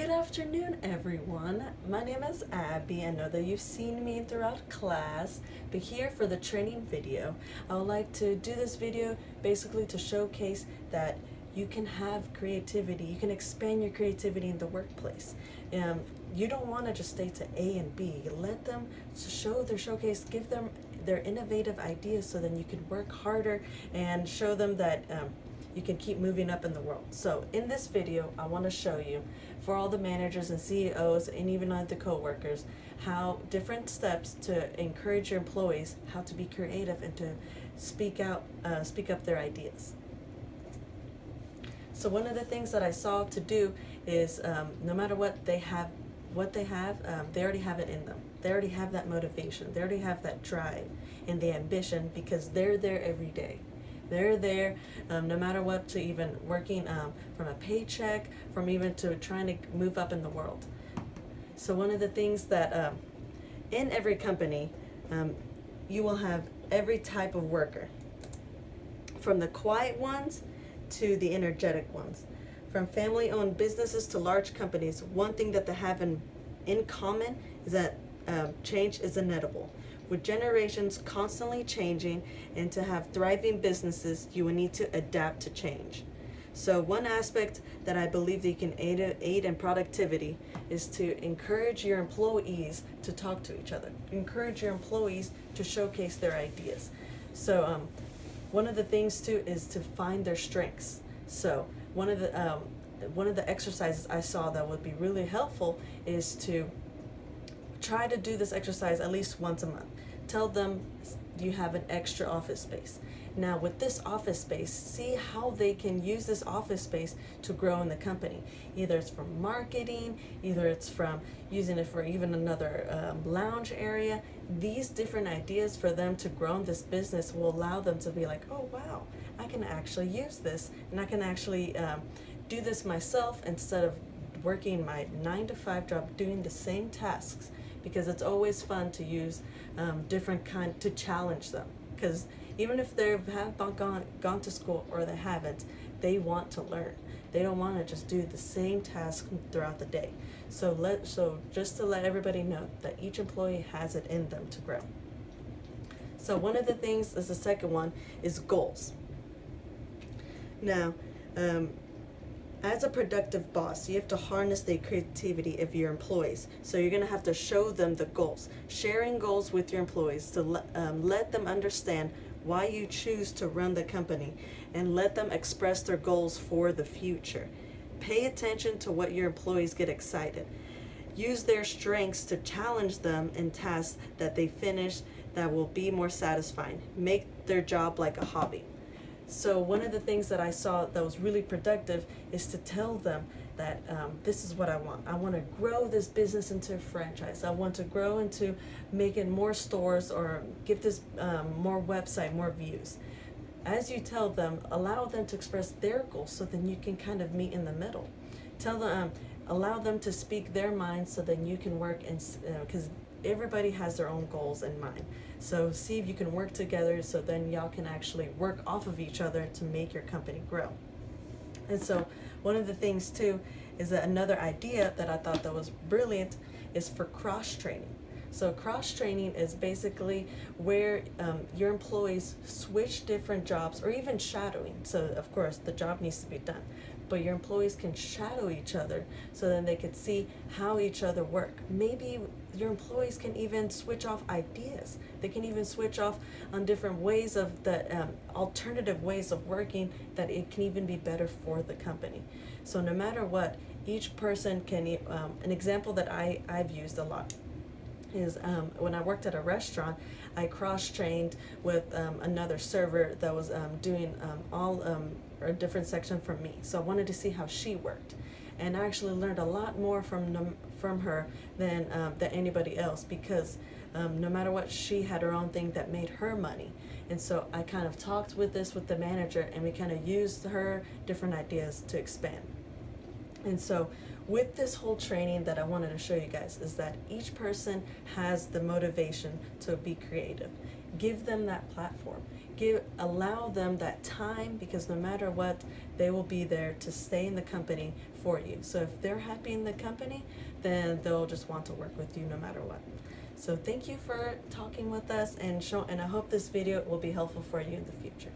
Good afternoon, everyone. My name is Abby. I know that you've seen me throughout class, but here for the training video, I would like to do this video basically to showcase that you can have creativity, you can expand your creativity in the workplace. You don't want to just stay to A and B. Let them show their showcase, give them their innovative ideas so then you can work harder and show them that you can keep moving up in the world. So in this video, I want to show you, for all the managers and CEOs and even the co-workers, how different steps to encourage your employees how to be creative and to speak up their ideas. So one of the things that I saw to do is no matter what they have, they already have it in them. They already have that motivation. They already have that drive and the ambition because they're there every day. They're there no matter what, to even working from a paycheck, from even to trying to move up in the world. So one of the things that in every company, you will have every type of worker, from the quiet ones to the energetic ones. From family-owned businesses to large companies, one thing that they have in common is that change is inevitable. With generations constantly changing, and to have thriving businesses, you will need to adapt to change. So one aspect that I believe that you can aid in productivity is to encourage your employees to talk to each other. Encourage your employees to showcase their ideas. So one of the things too is to find their strengths. So one of the exercises I saw that would be really helpful is to try to do this exercise at least once a month. Tell them you have an extra office space. Now with this office space, see how they can use this office space to grow in the company. Either it's from marketing, either it's from using it for even another lounge area. These different ideas for them to grow in this business will allow them to be like, oh wow, I can actually use this, and I can actually do this myself instead of working my 9-to-5 job doing the same tasks. Because it's always fun to use different kind to challenge them. Because even if they have gone to school or they haven't, they want to learn. They don't want to just do the same task throughout the day. So just to let everybody know that each employee has it in them to grow. So one of the things is the second one is goals. Now, as a productive boss, you have to harness the creativity of your employees. So you're going to have to show them the goals. Sharing goals with your employees to let them understand why you choose to run the company, and let them express their goals for the future. Pay attention to what your employees get excited. Use their strengths to challenge them in tasks that they finish that will be more satisfying. Make their job like a hobby. So one of the things that I saw that was really productive is to tell them that this is what I want. I want to grow this business into a franchise. I want to grow into making more stores or give this more website, more views. As you tell them, allow them to express their goals so then you can kind of meet in the middle. Tell them, allow them to speak their mind so then you can work, and because everybody has their own goals in mind. So see if you can work together so then y'all can actually work off of each other to make your company grow. And so one of the things too is that another idea that I thought that was brilliant is for cross-training. So cross-training is basically where your employees switch different jobs, or even shadowing. So of course the job needs to be done, but your employees can shadow each other so then they could see how each other work. Maybe your employees can even switch off ideas. They can even switch off on different ways of the alternative ways of working, that it can even be better for the company. So no matter what, each person can, an example that I've used a lot is when I worked at a restaurant, I cross-trained with another server that was doing a different section from me. So I wanted to see how she worked, and I actually learned a lot more from her than anybody else, because no matter what, she had her own thing that made her money. And so I kind of talked with the manager, and we kind of used her different ideas to expand. And so with this whole training that I wanted to show you guys is that each person has the motivation to be creative. Give them that platform. allow them that time, because no matter what, they will be there to stay in the company for you. So if they're happy in the company, then they'll just want to work with you no matter what. So thank you for talking with us, and I hope this video will be helpful for you in the future.